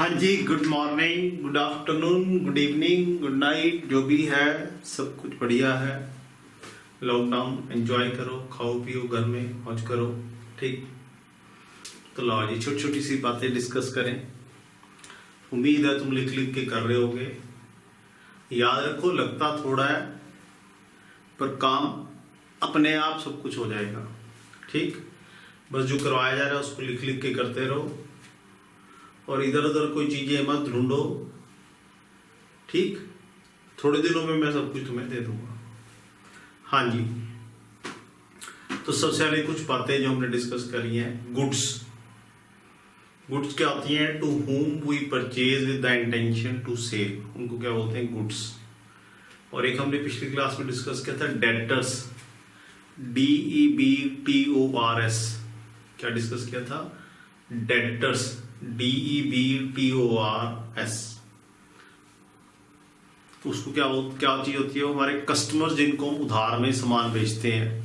हाँ जी, good morning, good afternoon, good evening, good night, जो भी है सब कुछ बढ़िया है। लॉकडाउन एंजॉय करो, खाओ पियो, घर में मौज करो। ठीक, तो लाओ जी छोटी छोटी सी बातें डिस्कस करें। उम्मीद है तुम लिख लिख के कर रहे होगे। याद रखो, लगता थोड़ा है पर काम अपने आप सब कुछ हो जाएगा। ठीक, बस जो करवाया जा रहा है उसको लिख लिख के करते रहो और इधर उधर कोई चीजें मत ढूंढो। ठीक, थोड़े दिनों में मैं सब कुछ तुम्हें दे दूंगा। हाँ जी, तो सबसे पहले कुछ बातें जो हमने डिस्कस करी हैं। गुड्स क्या होती हैं? To whom we purchase with the intention to sell, उनको क्या बोलते हैं? गुड्स। और एक हमने पिछली क्लास में डिस्कस किया था डेटर्स, DEBTORS। क्या डिस्कस किया था? Debtors, DEBTORS। तो उसको क्या चीज होती है? वो हमारे कस्टमर जिनको हम उधार में सामान बेचते हैं,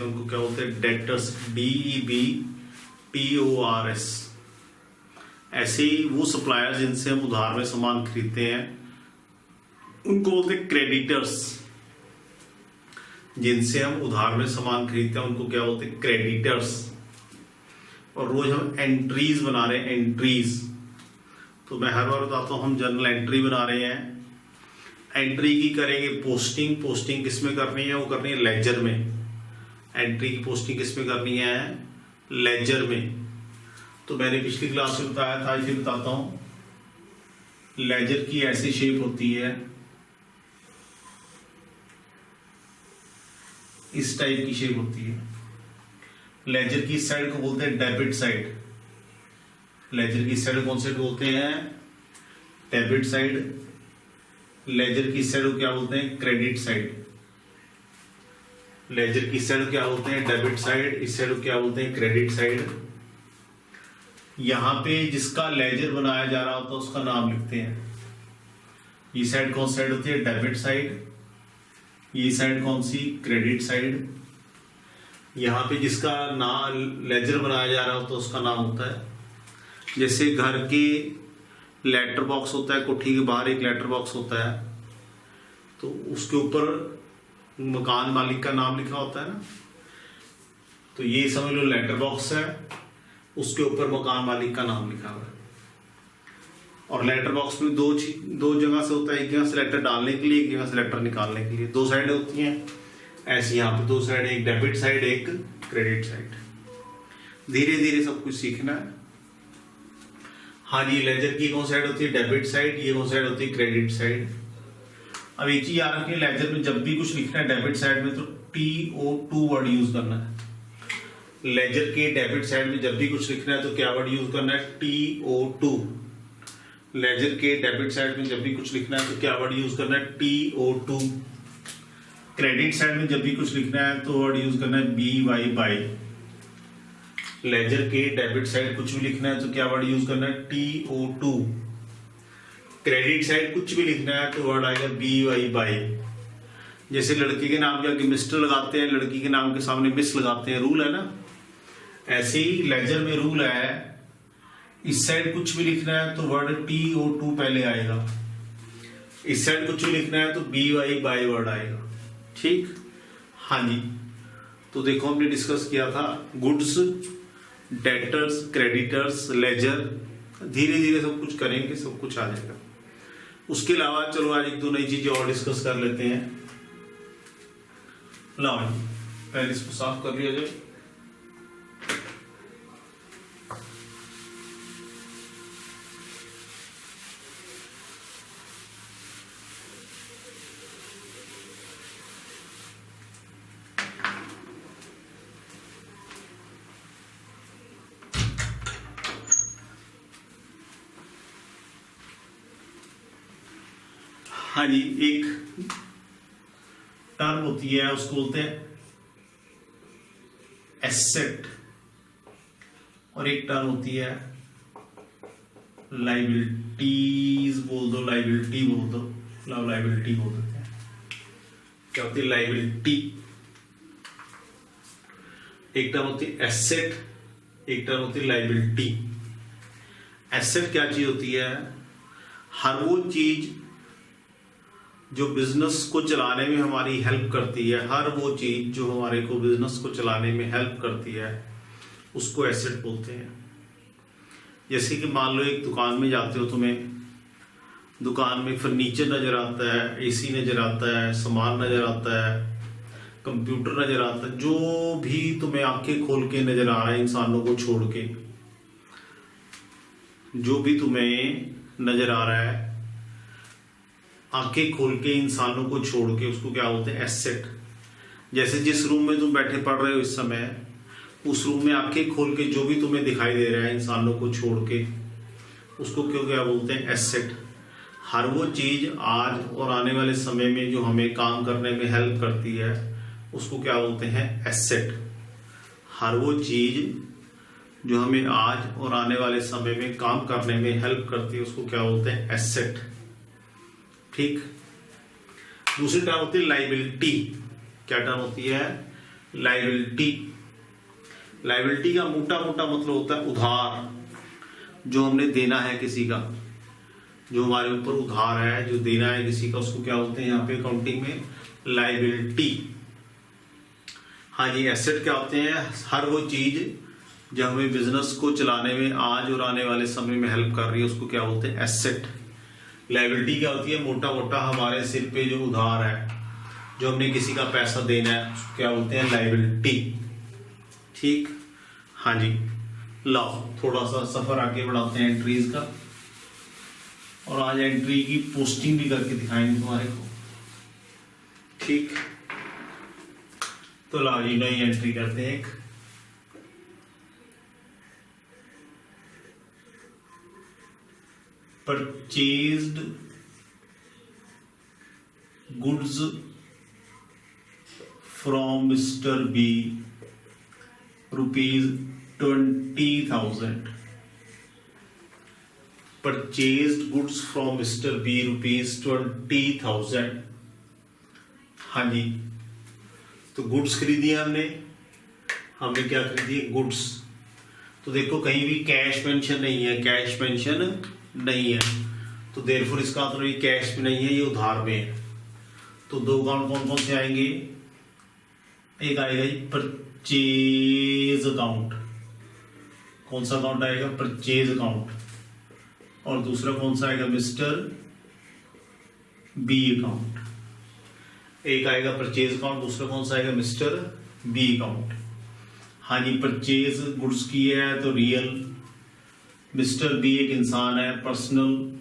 उनको क्या बोलते हैं? Debtors, DEBTORS। ऐसे ही वो सप्लायर जिनसे हम उधार में सामान खरीदते हैं उनको बोलते हैं क्रेडिटर्स। जिनसे हम उधार में सामान खरीदते हैं उनको क्या बोलते हैं? क्रेडिटर्स। और रोज हम एंट्रीज बना रहे हैं, एंट्रीज। तो मैं हर बार बताता हूँ, हम जर्नल एंट्री बना रहे हैं। एंट्री की करेंगे पोस्टिंग किस में करनी है? वो करनी है लेजर में। एंट्री की पोस्टिंग किस में करनी है? लेजर में। तो मैंने पिछली क्लास में बताया था, इसे बताता हूँ। लेजर की ऐसी शेप होती है, इस टाइप की शेप होती है। लेजर की साइड को बोलते हैं डेबिट साइड। लेजर की साइड कौन साइड बोलते हैं? Debit side. लेजर की साइड को क्या बोलते हैं? Credit side. लेजर की साइड क्या बोलते हैं? Debit side. इस साइड को क्या बोलते हैं? Credit side. यहां पे जिसका लेजर बनाया जा रहा होता है उसका नाम लिखते हैं। ये साइड कौन साइड होती है? Debit side. ये साइड कौन सी? Credit side. यहाँ पे जिसका नाम लेजर बनाया जा रहा होता है उसका नाम होता है, जैसे घर के लेटर बॉक्स होता है, कोठी के बाहर एक लेटर बॉक्स होता है, तो उसके ऊपर मकान मालिक का नाम लिखा होता है ना। तो ये समझ लो लेटर बॉक्स है, उसके ऊपर मकान मालिक का नाम लिखा हुआ है। और लेटर बॉक्स में दो जगह से होता है, एक जगह से लेटर डालने के लिए, एक जगह से लेटर निकालने के लिए। दो साइड होती हैं ऐसी, यहाँ पे दो साइड, एक डेबिट साइड, एक क्रेडिट साइड। धीरे धीरे सब कुछ सीखना है। हाँ जी, लेजर की कौन साइड होती है? Debit side. ये कौन साइड होती है? Credit side. अब एक चीज याद रखिए, लेजर में जब भी कुछ लिखना है डेबिट साइड में तो TO2 वर्ड यूज करना है। लेजर के डेबिट साइड में जब भी कुछ लिखना है तो क्या वर्ड यूज करना है? TO2। लेजर के डेबिट साइड में जब भी कुछ लिखना है तो क्या वर्ड यूज करना है? TO2। क्रेडिट साइड में जब भी कुछ लिखना है तो वर्ड यूज करना है BY। लेजर के डेबिट साइड कुछ भी लिखना है तो क्या वर्ड यूज करना है? TO2। क्रेडिट साइड कुछ भी लिखना है तो वर्ड आएगा BY। जैसे लड़के के नाम के आगे मिस्टर लगाते हैं, लड़की के नाम के सामने मिस लगाते हैं, रूल है ना। ऐसे ही लेजर में रूल है, इस साइड कुछ भी लिखना है तो वर्ड TO2 पहले आएगा, इस साइड कुछ भी लिखना है तो BY वर्ड आएगा। ठीक, हाँ जी। तो देखो हमने डिस्कस किया था गुड्स, डेटर्स, क्रेडिटर्स, लेजर। धीरे धीरे सब कुछ करेंगे, सब कुछ आ जाएगा। उसके अलावा चलो आज एक दो नई चीजें और डिस्कस कर लेते हैं। लाओ पहले इसको साफ कर लिया जाए। हाँ जी, एक टर्म होती है उसको बोलते हैं एसेट, और एक टर्म होती है लाइबिलिटीज। बोल दो लाइबिलिटी, बोल दो लाइबिलिटी बोल देते हैं। क्या होती है? लाइबिलिटी। एक टर्म होती है एसेट, एक टर्म होती है लाइबिलिटी। एसेट क्या चीज होती है? हर वो चीज जो बिजनेस को चलाने में हमारी हेल्प करती है, हर वो चीज जो हमारे को बिजनेस को चलाने में हेल्प करती है, उसको एसेट बोलते हैं। जैसे कि मान लो एक दुकान में जाते हो, तुम्हें दुकान में फर्नीचर नजर आता है, एसी नजर आता है, सामान नजर आता है, कंप्यूटर नजर आता है, जो भी तुम्हें आंखें खोल के नजर आ रहा है इंसानों को छोड़ के, जो भी तुम्हें नजर आ रहा है आंखें खोल के इंसानों को छोड़ के, उसको क्या बोलते हैं? एसेट। जैसे जिस रूम में तुम बैठे पढ़ रहे हो इस समय, उस रूम में आंखें खोल के जो भी तुम्हें दिखाई दे रहा है इंसानों को छोड़ के, उसको क्यों क्या बोलते हैं? एसेट। हर वो चीज आज और आने वाले समय में जो हमें काम करने में हेल्प करती है, उसको क्या बोलते हैं? एसेट। हर वो चीज जो हमें आज और आने वाले समय में काम करने में हेल्प करती है, उसको क्या बोलते हैं? एसेट। ठीक। दूसरी टर्म होती है लाइबिलिटी। क्या टर्म होती है? लाइबिलिटी। लाइबिलिटी का मोटा मोटा मतलब होता है उधार, जो हमने देना है किसी का, जो हमारे ऊपर उधार है, जो देना है किसी का, उसको क्या बोलते हैं यहाँ पे अकाउंटिंग में? लाइबिलिटी। हाँ जी, एसेट क्या होते हैं? हर वो चीज जो हमें बिजनेस को चलाने में आज और आने वाले समय में हेल्प कर रही है, उसको क्या बोलते हैं? एसेट। लायबिलिटी क्या होती है? मोटा मोटा हमारे सिर पे जो उधार है, जो हमने किसी का पैसा देना है, उसको क्या बोलते हैं? लायबिलिटी। ठीक। हाँ जी, लाओ थोड़ा सा सफर आगे बढ़ाते हैं एंट्रीज का, और आज एंट्री की पोस्टिंग भी करके दिखाएंगे तुम्हारे को। ठीक। तो लाओ जी, नई एंट्री करते हैं एक। Purchased goods from mister B ₹20,000। Purchased goods from mister B ₹20,000। हाँ जी, तो गुड्स खरीदी हमने क्या खरीदी? गुड्स। तो देखो कहीं भी कैश मेंशन नहीं है, कैश मेंशन नहीं है, तो देयरफॉर इसका मतलब ये कैश में नहीं है, ये उधार में है। तो दो अकाउंट कौन कौन से आएंगे? एक आएगा जी परचेज अकाउंट। कौन सा अकाउंट आएगा? Purchase account. और दूसरा कौन सा आएगा? Mister B account. एक आएगा परचेज अकाउंट, दूसरा कौन सा आएगा? Mister B account. हाँ जी, परचेज गुड्स की है तो रियल, मिस्टर बी एक इंसान है, पर्सनल।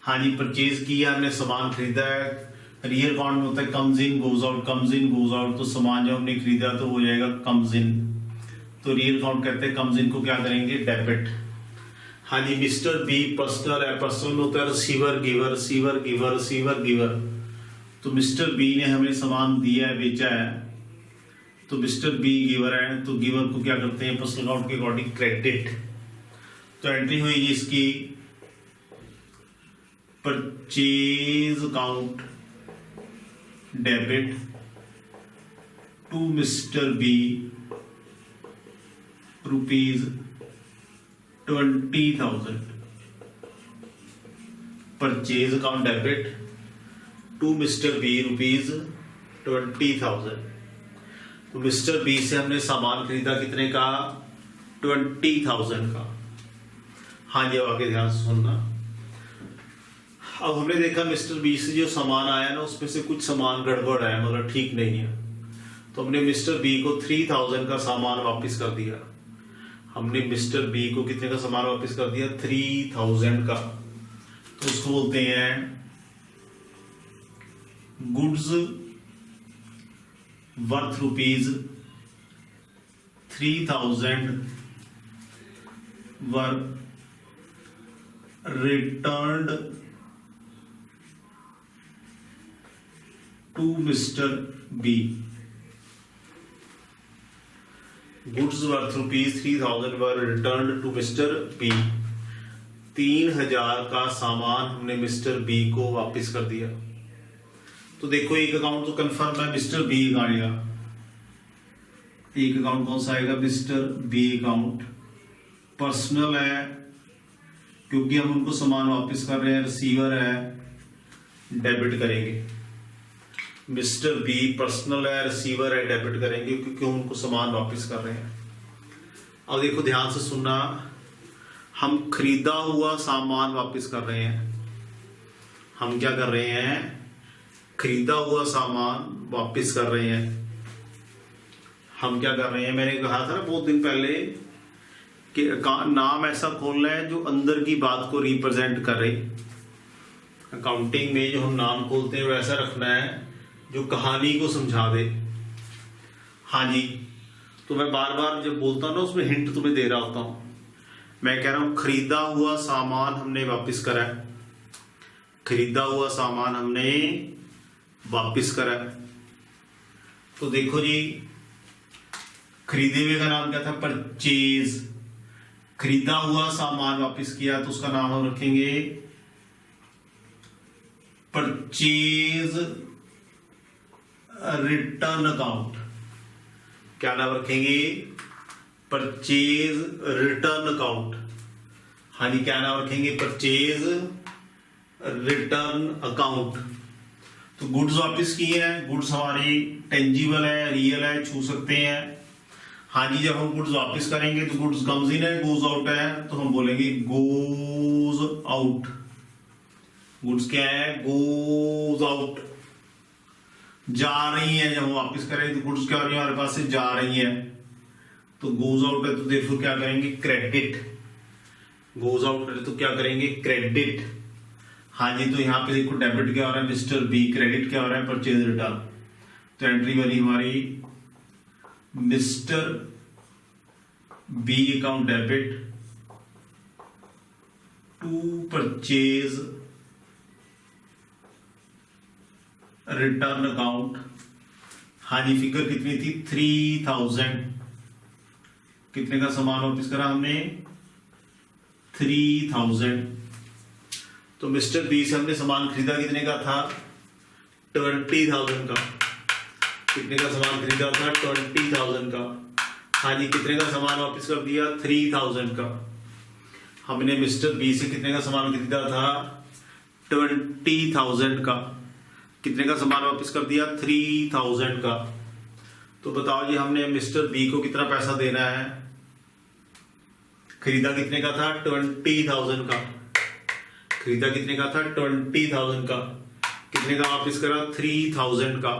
हाँ जी, परचेज किया हमने, सामान खरीदा है। रियल अकाउंट में होता है comes in goes out, comes in goes out, तो सामान जब हमने खरीदा तो हो जाएगा कम्स इन, तो रियल अकाउंट कहते हैं। कम्स इन को क्या करेंगे? डेबिट। हाँ जी, मिस्टर बी पर्सनल है, पर्सनल में होता है receiver giver, receiver giver, receiver giver. तो मिस्टर बी ने हमें सामान दिया है, बेचा है, तो मिस्टर बी गिवर है, तो गिवर को क्या करते हैं? पर्सनल अकाउंट के अकॉर्डिंग क्रेडिट। तो एंट्री हुई इसकी purchase account debit to mister B ₹20,000। Purchase account debit to mister B ₹20,000। तो मिस्टर बी से हमने सामान खरीदा कितने का? 20,000 का। हाँ जी, आगे ध्यान से सुनना। अब हमने देखा मिस्टर बी से जो सामान आया ना, उसमें से कुछ सामान गड़बड़ है, मतलब ठीक नहीं है, तो हमने मिस्टर बी को 3,000 का सामान वापस कर दिया। हमने मिस्टर बी को कितने का सामान वापस कर दिया? 3,000 का। तो उसको बोलते हैं goods worth ₹3,000 were returned to Mr. B. Goods worth ₹3,000 were returned to Mr. B. 3,000 का सामान हमने मिस्टर बी को वापस कर दिया। तो देखो एक अकाउंट तो कंफर्म है, मिस्टर बी आएगा। एक अकाउंट कौन सा आएगा? Mister B account. पर्सनल है क्योंकि हम उनको सामान वापस कर रहे हैं, रिसीवर है, डेबिट करेंगे। मिस्टर बी पर्सनल है, रिसीवर है, डेबिट करेंगे क्योंकि हम उनको सामान वापस कर रहे हैं। अब देखो ध्यान से सुनना, हम खरीदा हुआ सामान वापस कर रहे हैं। हम क्या कर रहे हैं? खरीदा हुआ सामान वापस कर रहे हैं। हम क्या कर रहे हैं? मैंने कहा था ना बहुत दिन पहले कि नाम ऐसा खोलना है जो अंदर की बात को रिप्रेजेंट करे। अकाउंटिंग में जो हम नाम खोलते हैं वैसा रखना है जो कहानी को समझा दे। हाँ जी, तो मैं बार बार जब बोलता हूँ ना उसमें हिंट तुम्हें दे रहा होता हूँ। मैं कह रहा हूं खरीदा हुआ सामान हमने वापस करा है। खरीदा हुआ सामान हमने वापस करा है। तो देखो जी, खरीदे हुए का नाम क्या था? परचेज। खरीदा हुआ सामान वापस किया तो उसका नाम हम रखेंगे परचेज रिटर्न अकाउंट। क्या नाम रखेंगे? Purchase return account. हाँ जी, क्या नाम रखेंगे? Purchase return account. तो गुड्स वापस किए हैं। गुड्स हमारी टेंजिबल है, रियल है, छू सकते हैं। हाँ जी, जब हम गुड्स वापस करेंगे तो गुड्स कम्स इन है, गोज आउट है, तो हम बोलेंगे गोज आउट। गुड्स क्या है? Goes out. जा रही है, जब हम वापस करेंगे तो गुड्स क्या हो रही है? हमारे पास से जा रही है, तो गोज आउट है, तो देखो क्या करेंगे? क्रेडिट। गोज आउट है तो क्या करेंगे? क्रेडिट। हाँ जी, तो यहाँ पे देखो डेबिट क्या हो रहा है? Mister B. क्रेडिट क्या हो रहा है? Purchase return. तो एंट्री बनी हमारी mister B account debit to purchase return account. हाँ जी, फिगर कितनी थी? 3000। कितने का सामान वापस करा हमने? 3000। तो मिस्टर बी से हमने सामान खरीदा, कितने का था? 20,000 का। कितने का सामान खरीदा था? 20,000 का। हाँ जी, कितने का सामान वापस कर दिया? 3000 का। हमने मिस्टर बी से कितने का सामान खरीदा था? 20,000 का। कितने का सामान वापस कर दिया? 3000 का। तो बताओ जी, हमने मिस्टर बी को कितना पैसा देना है? खरीदा कितने का था? 20,000 का। खरीदा कितने का था? 20,000 का। कितने का वापस करा? 3000 का।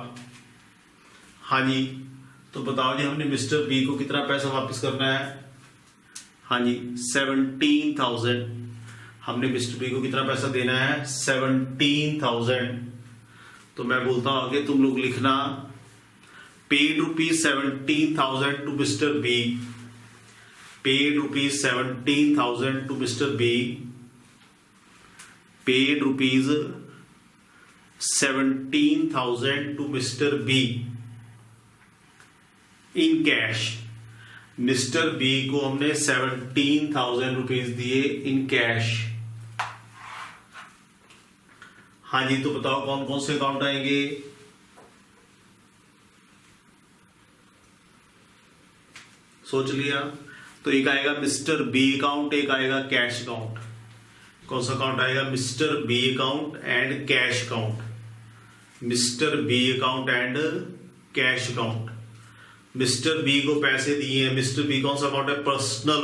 हाँ जी, तो बताओ जी, हमने मिस्टर बी को कितना पैसा वापस करना है? हाँ जी, 17,000। हमने मिस्टर बी को कितना पैसा देना है? 17,000। तो मैं बोलता हूं आगे तुम लोग लिखना, paid rupees 17,000 to mister B. Paid rupees 17,000 to mister B. Paid rupees 17,000 to mister B in cash. Mister B को हमने 17,000 रुपीज दिए इन कैश। हाँ जी, तो बताओ कौन कौन से अकाउंट आएंगे? सोच लिया? तो एक आएगा मिस्टर बी अकाउंट, एक आएगा कैश अकाउंट। कौन सा अकाउंट आएगा? Mister B account and cash account. Mister B account and cash account. Mister B को पैसे दिए हैं। मिस्टर बी कौन सा अकाउंट है? पर्सनल।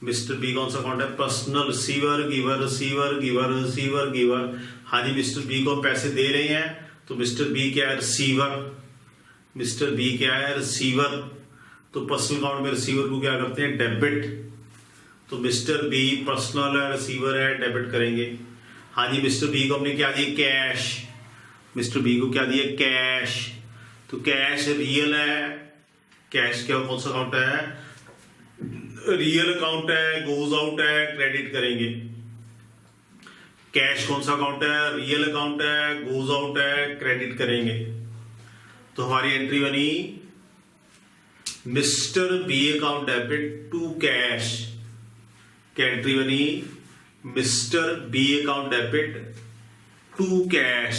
मिस्टर बी कौन सा अकाउंट है? Personal. Receiver, giver, receiver, giver, receiver, giver. हाँ जी, मिस्टर बी को हम पैसे दे रहे हैं, तो मिस्टर बी क्या है? रिसीवर। मिस्टर बी क्या है? रिसीवर। तो पर्सनल अकाउंट में रिसीवर को क्या करते हैं? डेबिट। तो मिस्टर बी पर्सनल है, रिसीवर है, डेबिट करेंगे। हाँ जी, मिस्टर बी को हमने क्या दिया? कैश। मिस्टर बी को क्या दिया? कैश। तो कैश रियल है। कैश क्या कौन सा अकाउंट है? रियल अकाउंट है, गोज आउट है, क्रेडिट करेंगे। कैश कौन सा अकाउंट है? रियल अकाउंट है, गोज आउट है, क्रेडिट करेंगे। तो हमारी एंट्री बनी mister B account debit to cash. क्या एंट्री बनी? Mister B account debit to cash.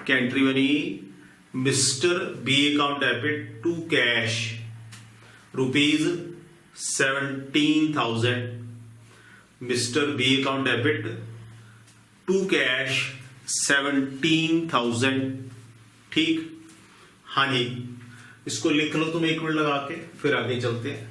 क्या एंट्री बनी? Mister B account debit to cash rupees 17,000। Mister B account debit to cash 17,000। ठीक, हाँ जी, इसको लिख लो तुम 1 मिनट लगा के, फिर आगे चलते हैं।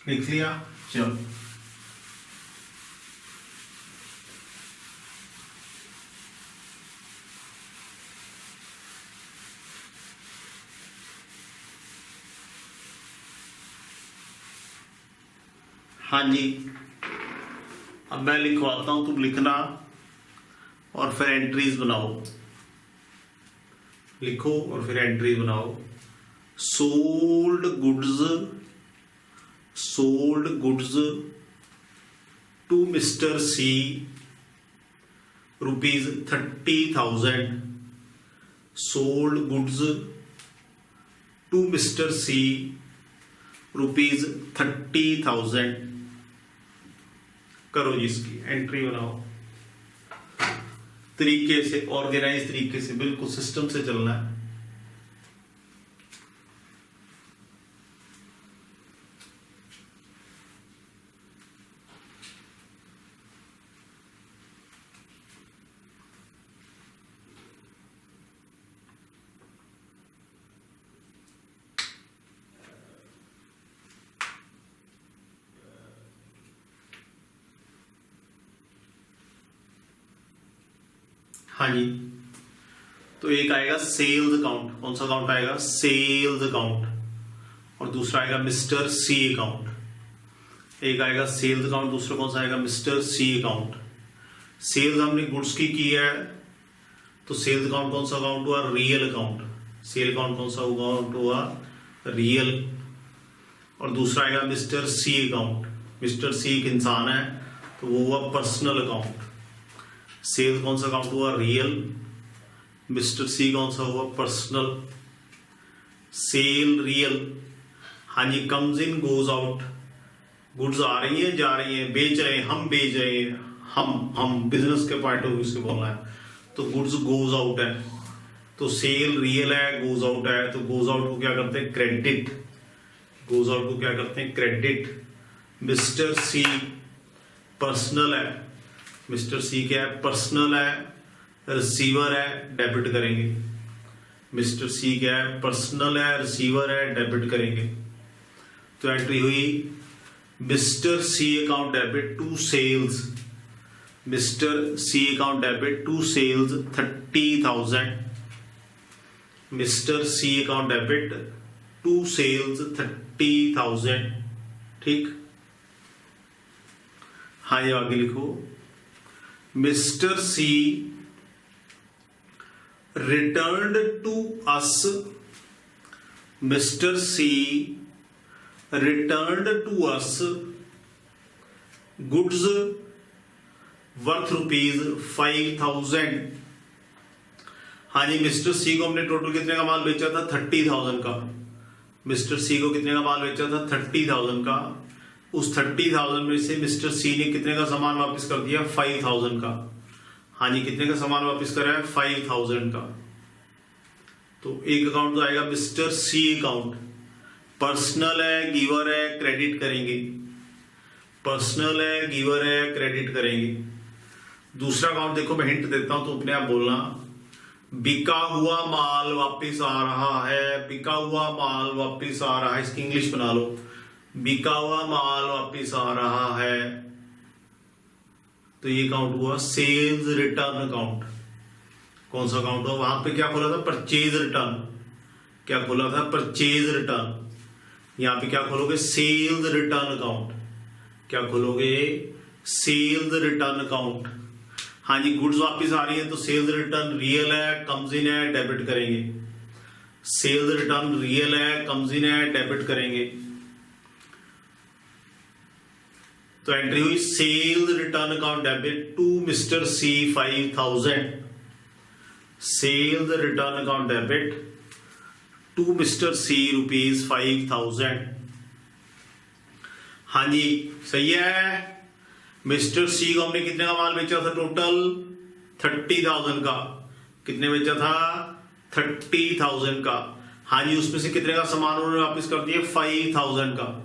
लिख लिया, चलो। हाँ जी, अब मैं लिखवाता हूं, तुम लिखना और फिर एंट्रीज बनाओ। लिखो और फिर एंट्रीज बनाओ। Sold goods to mister C ₹30,000। Sold goods to mister C ₹30,000। करो जी, इसकी एंट्री बनाओ तरीके से, ऑर्गेनाइज तरीके से, बिल्कुल सिस्टम से चलना है। हाँ जी, तो एक आएगा सेल्स अकाउंट। कौन सा अकाउंट आएगा? Sales account. और दूसरा आएगा मिस्टर सी अकाउंट। एक आएगा सेल्स अकाउंट, दूसरा कौन सा आएगा? Mister C account. सेल्स हमने गुड्स की है, तो सेल्स अकाउंट कौन सा अकाउंट हुआ? Real account. सेल अकाउंट कौन सा अकाउंट हुआ? रियल। और दूसरा आएगा मिस्टर सी अकाउंट। मिस्टर सी एक इंसान है, तो वो हुआ पर्सनल अकाउंट। सेल कौन सा अकाउंट हुआ? रियल। मिस्टर सी कौन सा हुआ? पर्सनल। Sale real. हाँ जी, comes in goes out. Goods आ रही है, जा रही है, बेच रहे हैं, हम बेच रहे हैं, हम बिजनेस के पॉइंट ऑफ व्यू से बोलना है, तो गुड्स गोज आउट है। तो सेल रियल है, गोज आउट है, तो गोज आउट को क्या करते हैं? क्रेडिट। गोज आउट को क्या करते हैं? क्रेडिट। मिस्टर सी पर्सनल है। मिस्टर सी क्या है? पर्सनल है, रिसीवर है, डेबिट करेंगे। मिस्टर सी क्या है? पर्सनल है, रिसीवर है, डेबिट करेंगे। तो एंट्री हुई mister C account debit to sales. Mister C account debit to sales 30,000। Mister C account debit to sales 30,000। ठीक, हाँ ये आगे लिखो। Mister C returned to us. Mr. C returned to us goods worth ₹5,000। हाँ जी, mister सी को हमने total कितने का माल बेचा था? 30,000 का। मिस्टर सी को कितने का माल बेचा था? 30,000 का। उस 30,000 में से मिस्टर सी ने कितने का सामान वापस कर दिया? 5,000 का। हाँ जी, कितने का सामान वापस कर रहा है? 5000 का। तो एक अकाउंट तो आएगा मिस्टर सी अकाउंट, पर्सनल है, गिवर है, क्रेडिट करेंगे। पर्सनल है, गिवर है, क्रेडिट करेंगे। दूसरा अकाउंट देखो, मैं हिंट देता हूं तो अपने आप बोलना। बिका हुआ माल वापस आ रहा है, बिका हुआ माल वापस आ रहा है, इसकी इंग्लिश बना लो। बिका हुआ माल वापस आ रहा है, तो ये अकाउंट हुआ सेल्स रिटर्न अकाउंट। कौन सा अकाउंट हुआ? वहां पे क्या खोला था? Purchase return. क्या खोला था? Purchase return. यहां पे क्या खोलोगे? Sales return account. क्या खोलोगे? Sales return account. हाँ जी, गुड्स वापस आ रही है तो सेल्स रिटर्न रियल है, कम्स इन है, डेबिट करेंगे। सेल्स रिटर्न रियल है, कम्स इन है, डेबिट करेंगे। तो एंट्री हुई sales return account debit to mister C 5000। Sales return account debit to mister C ₹5000। हाँ जी, सही है। मिस्टर सी को हमने कितने का माल बेचा था? टोटल 30,000 का। कितने बेचा था? 30,000 का। हाँ जी, उसमें से कितने का सामान उन्होंने वापस कर दिया? 5,000 का।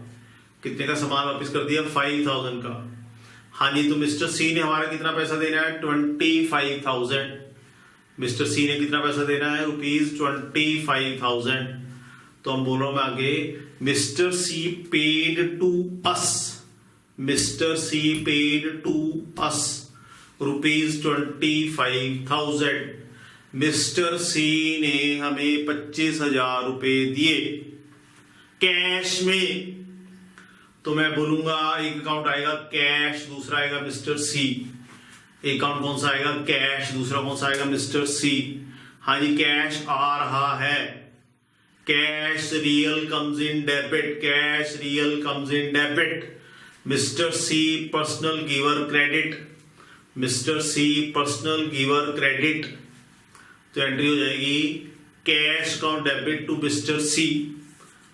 कितने का सामान वापस कर दिया? 5,000 का। हाँ जी, तो मिस्टर सी ने हमारा कितना पैसा देना है? 25,000। मिस्टर सी ने कितना पैसा देना है? ₹25,000। तो हम बोल रहा हूं आगे, mister C paid to us, mister C paid to us ₹25,000। Mister C ने हमें 25,000 रुपए दिए कैश में। तो मैं बोलूंगा एक अकाउंट आएगा कैश, दूसरा आएगा मिस्टर सी। एक अकाउंट कौन सा आएगा? कैश। दूसरा कौन सा आएगा? Mister C. हाँ जी, कैश आ रहा है। Cash real comes in debit, cash real comes in debit. Mister C personal giver credit, mister C personal giver credit. तो एंट्री हो जाएगी cash account debit to mister C.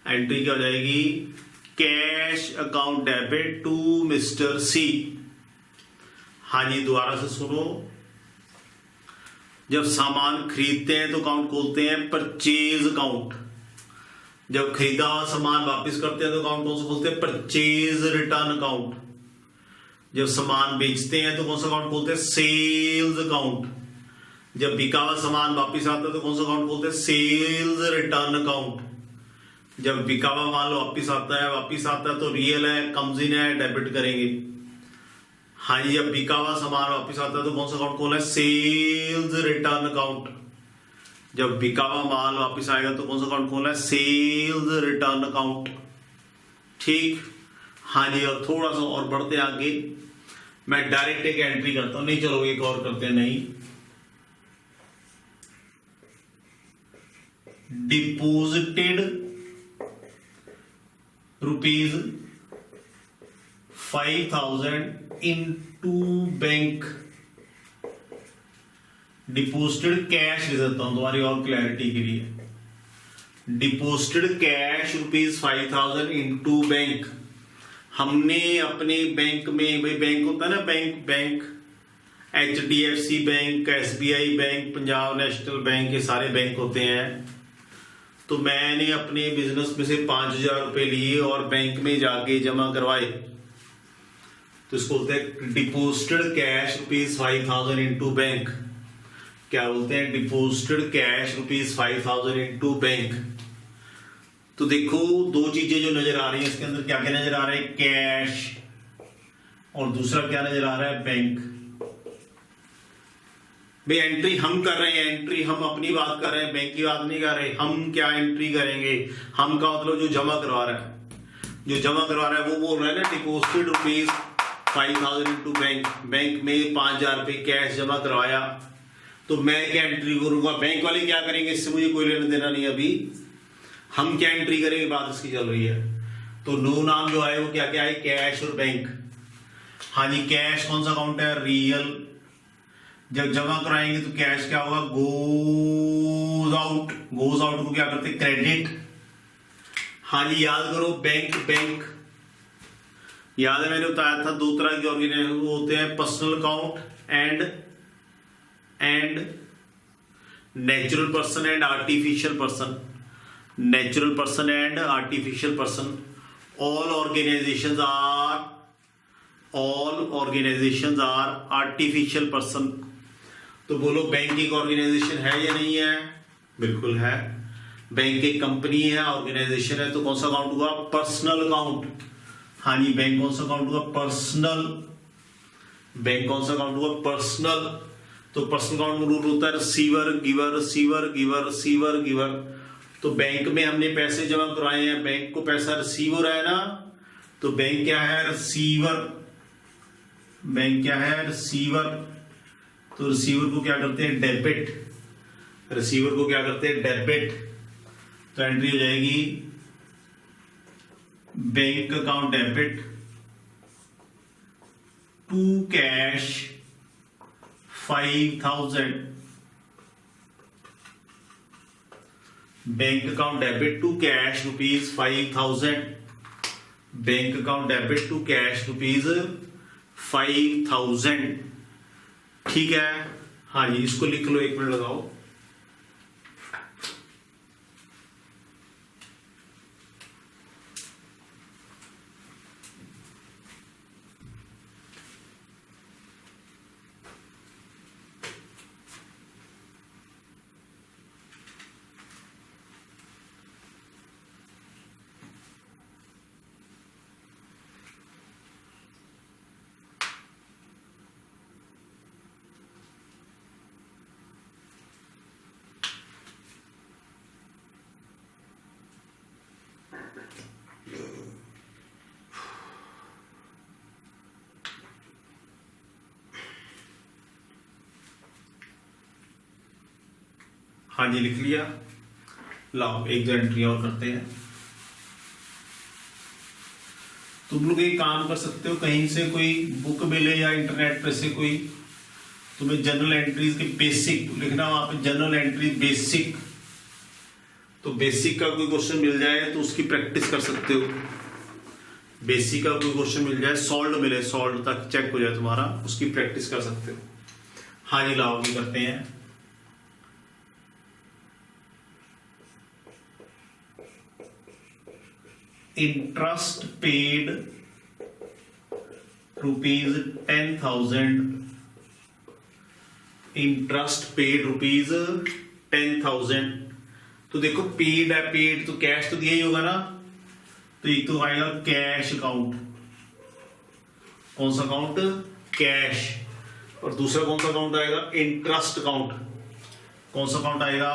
एंट्री क्या हो जाएगी? Cash account debit to mister C. हाँ जी, दोबारा से सुनो। जब सामान खरीदते हैं तो अकाउंट खोलते हैं परचेज अकाउंट। जब खरीदा हुआ सामान वापस करते हैं तो अकाउंट कौन सा खोलते हैं? Purchase return account. जब सामान बेचते हैं तो कौन सा अकाउंट खोलते हैं? Sales account. जब बिका हुआ सामान वापस आता है तो कौन सा अकाउंट खोलते हैं? Sales return account. जब बिका हुआ माल वापस आता है तो रियल है, कम्स इन है, डेबिट करेंगे। हाँ जी, जब बिका हुआ सामान वापस आता है तो कौन सा अकाउंट खोलना है? Sales return account. जब बिका हुआ माल वापस आएगा तो कौन सा अकाउंट खोलना है? Sales return account. ठीक। हाँ जी, और थोड़ा सा और बढ़ते आगे, मैं डायरेक्ट एक एंट्री करता हूं। नहीं, चलो एक और करते हैं। नहीं, deposited ₹5,000 into bank. Deposited cash ले देता हूं तुम्हारी और क्लैरिटी के लिए। Deposited cash ₹5,000 into bank. हमने अपने बैंक में, भाई बैंक होता है ना, bank HDFC bank, SBI bank, Punjab national bank, ये सारे बैंक होते हैं। तो मैंने अपने बिजनेस में से 5,000 रुपए लिए और बैंक में जाके जमा करवाए, तो इसको बोलते हैं डिपोजिटेड कैश ₹5,000 इनटू बैंक। क्या बोलते हैं? Deposited cash ₹5,000 into bank. तो देखो, दो चीजें जो नजर आ रही है इसके अंदर, क्या क्या नजर आ रहा है? कैश, और दूसरा क्या नजर आ रहा है? बैंक। भाई एंट्री हम कर रहे हैं, एंट्री हम अपनी बात कर रहे हैं, बैंक की बात नहीं कर रहे। हम क्या एंट्री करेंगे? हम का मतलब जो जमा करवा रहा है, जो जमा करवा रहा है वो बोल रहा है ना डिपोजिटेड ₹5,000 इनटू बैंक। बैंक में 5,000 रुपए कैश जमा करवाया, तो मैं क्या एंट्री करूंगा? बैंक वाले क्या करेंगे इससे मुझे कोई लेना देना नहीं। अभी हम क्या एंट्री करेंगे, बात इसकी चल रही है। तो दो नाम जो आए वो क्या क्या है? कैश और बैंक। हाँ जी, कैश कौन सा अकाउंट है? रियल। जब जमा कराएंगे तो कैश क्या होगा? Goes out. गोज आउट को क्या करते? क्रेडिट। हाँ जी, याद करो, बैंक याद है मैंने बताया था दो तरह के ऑर्गेनाइजेशन होते हैं, personal account and and natural person and artificial person, natural person and artificial person, all organizations are artificial person। तो बोलो बैंक एक ऑर्गेनाइजेशन है या नहीं है? बिल्कुल है। बैंक एक कंपनी है, ऑर्गेनाइजेशन है, तो कौन सा अकाउंट हुआ? Personal account. हाँ जी, बैंक कौन सा अकाउंट हुआ? पर्सनल। बैंक कौन सा अकाउंट हुआ? पर्सनल। तो पर्सनल अकाउंट में रूल होता है receiver giver, receiver giver, receiver giver. तो बैंक में हमने पैसे जमा करवाए हैं, बैंक को पैसा रिसीव हो रहा है ना, तो बैंक क्या है? रिसीवर। बैंक क्या है? रिसीवर। तो रिसीवर को क्या करते हैं? डेबिट। रिसीवर को क्या करते हैं? डेबिट। तो एंट्री हो जाएगी bank account debit to cash 5000। Bank account debit to cash ₹5000। Bank account debit to cash ₹5000। ठीक है। हाँ जी, इसको लिख लो, 1 मिनट लगाओ। हाँ जी, लिख लिया। लाओ एक एंट्री और करते हैं। तुम लोग एक काम कर सकते हो, कहीं से कोई बुक मिले या इंटरनेट पे से कोई तुम्हें जनरल एंट्रीज के बेसिक लिखना, वहां पे जनरल एंट्री बेसिक, तो बेसिक का कोई क्वेश्चन मिल जाए तो उसकी प्रैक्टिस कर सकते हो। बेसिक का कोई क्वेश्चन मिल जाए, सॉल्व मिले, सॉल्व तक चेक हो जाए तुम्हारा, उसकी प्रैक्टिस कर सकते हो। हाँ जी, लाओ ये करते हैं। Interest paid ₹10,000। Interest paid ₹10,000। तो देखो पेड है, पेड तो कैश तो दिया ही होगा ना, तो एक तो आएगा कैश अकाउंट। कौन सा अकाउंट? कैश। और दूसरा कौन सा अकाउंट आएगा? Interest account. कौन सा अकाउंट आएगा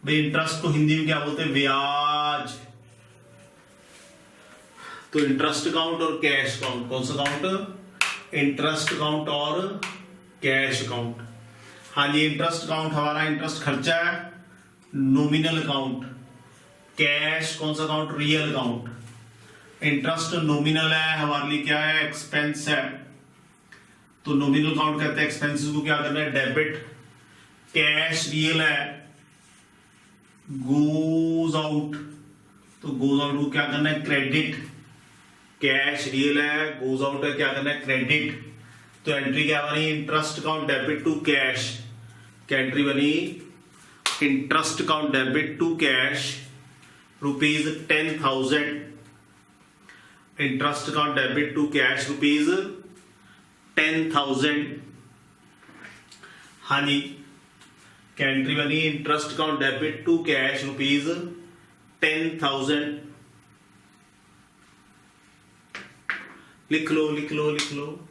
भाई? इंटरेस्ट को हिंदी में क्या बोलते हैं? ब्याज। तो इंटरेस्ट अकाउंट और कैश अकाउंट, कौन सा अकाउंट? इंटरेस्ट अकाउंट और कैश अकाउंट। हाँ जी, इंटरेस्ट अकाउंट हमारा इंटरेस्ट खर्चा है, नॉमिनल अकाउंट। कैश कौन सा account? Real account. Interest nominal है, हमारे लिए क्या है? एक्सपेंस है। तो नॉमिनल अकाउंट कहते हैं एक्सपेंसेस को क्या करना है? डेबिट। कैश रियल है, गोज आउट, तो गोज आउट को क्या करना है? क्रेडिट। कैश रियल है, गोज आउट है, क्या करना है? क्रेडिट। तो एंट्री क्या बनी? Interest account debit to cash. क्या एंट्री बनी? Interest account debit to cash ₹10,000। Interest account debit to cash ₹10,000। हाँ जी, क्या एंट्री बनी? Interest account debit to cash ₹10,000। लिख लो, लिख लो, लिख लो।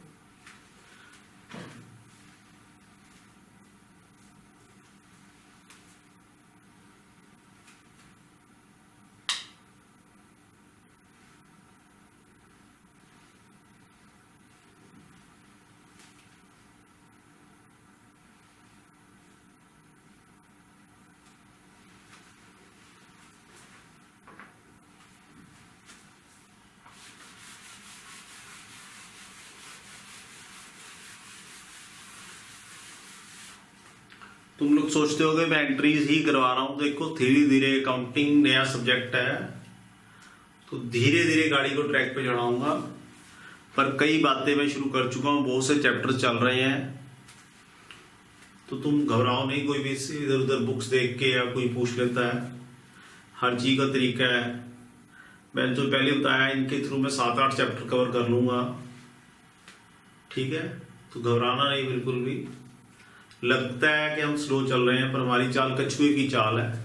तुम लोग सोचते होगे मैं एंट्रीज ही करवा रहा हूं। देखो धीरे धीरे अकाउंटिंग नया सब्जेक्ट है, तो धीरे धीरे गाड़ी को ट्रैक पे चढ़ाऊंगा। पर कई बातें मैं शुरू कर चुका हूं, बहुत से चैप्टर चल रहे हैं, तो तुम घबराओ नहीं, कोई भी इधर उधर बुक्स देख के या कोई पूछ लेता है, हर चीज का तरीका है। मैंने तो पहले बताया, इनके थ्रू मैं 7-8 चैप्टर कवर कर लूंगा, ठीक है। तो घबराना नहीं बिल्कुल भी। लगता है कि हम स्लो चल रहे हैं, पर हमारी चाल कछुए की चाल है,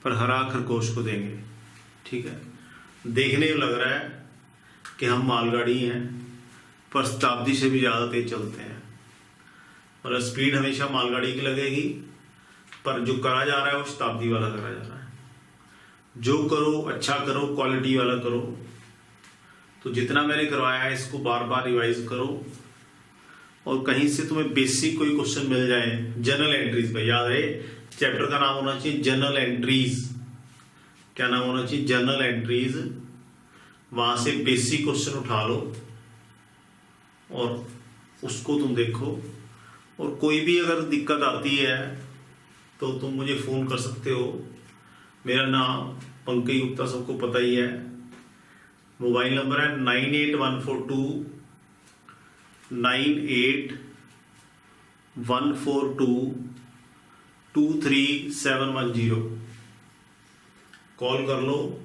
पर हरा खरगोश को देंगे, ठीक है। देखने में लग रहा है कि हम मालगाड़ी हैं, पर शताब्दी से भी ज्यादा तेज चलते हैं। और स्पीड हमेशा मालगाड़ी की लगेगी, पर जो करा जा रहा है वो शताब्दी वाला करा जा रहा है। जो करो अच्छा करो, क्वालिटी वाला करो। तो जितना मैंने करवाया है इसको बार बार रिवाइज करो, और कहीं से तुम्हें बेसिक कोई क्वेश्चन मिल जाए जनरल एंट्रीज पे, याद रहे चैप्टर का नाम होना चाहिए जनरल एंट्रीज। क्या नाम होना चाहिए? General entries. वहां से बेसिक क्वेश्चन उठा लो और उसको तुम देखो। और कोई भी अगर दिक्कत आती है तो तुम मुझे फोन कर सकते हो। मेरा नाम पंकज गुप्ता सबको पता ही है। मोबाइल नंबर है 98142981422370। कॉल कर लो।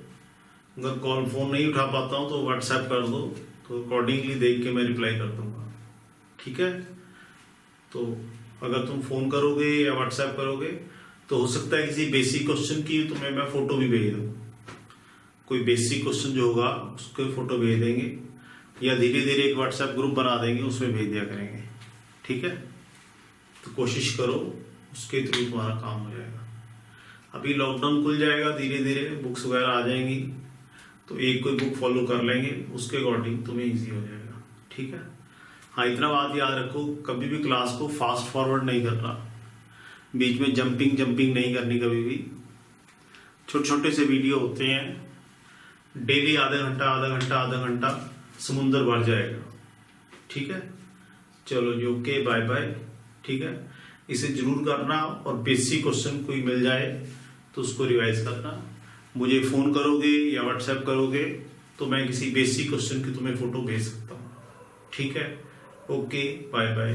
अगर कॉल फोन नहीं उठा पाता हूं तो व्हाट्सएप कर दो, तो अकॉर्डिंगली देख के मैं रिप्लाई कर दूंगा, ठीक है। तो अगर तुम फोन करोगे या व्हाट्सएप करोगे तो हो सकता है किसी बेसिक क्वेश्चन की तुम्हें मैं फोटो भी भेज दूं। कोई बेसिक क्वेश्चन जो होगा उसके फोटो भेज देंगे, या धीरे धीरे एक व्हाट्सएप ग्रुप बना देंगे, उसमें भेज दिया करेंगे, ठीक है। तो कोशिश करो, उसके थ्रू तुम्हारा काम हो जाएगा। अभी लॉकडाउन खुल जाएगा, धीरे धीरे बुक्स वगैरह आ जाएंगी, तो एक कोई बुक फॉलो कर लेंगे, उसके अकॉर्डिंग तुम्हें ईजी हो जाएगा, ठीक है। हाँ, इतना बात याद रखो, कभी भी क्लास को फास्ट फॉरवर्ड नहीं करना, बीच में जंपिंग नहीं करनी कभी भी। छोटे छोटे से वीडियो होते हैं, डेली आधा घंटा समुंदर भर जाएगा, ठीक है। चलो जी, ओके, बाय बाय, ठीक है। इसे जरूर करना, और बेसिक क्वेश्चन कोई मिल जाए तो उसको रिवाइज करना। मुझे फोन करोगे या व्हाट्सएप करोगे तो मैं किसी बेसिक क्वेश्चन की तुम्हें फोटो भेज सकता हूँ, ठीक है। Okay, bye bye.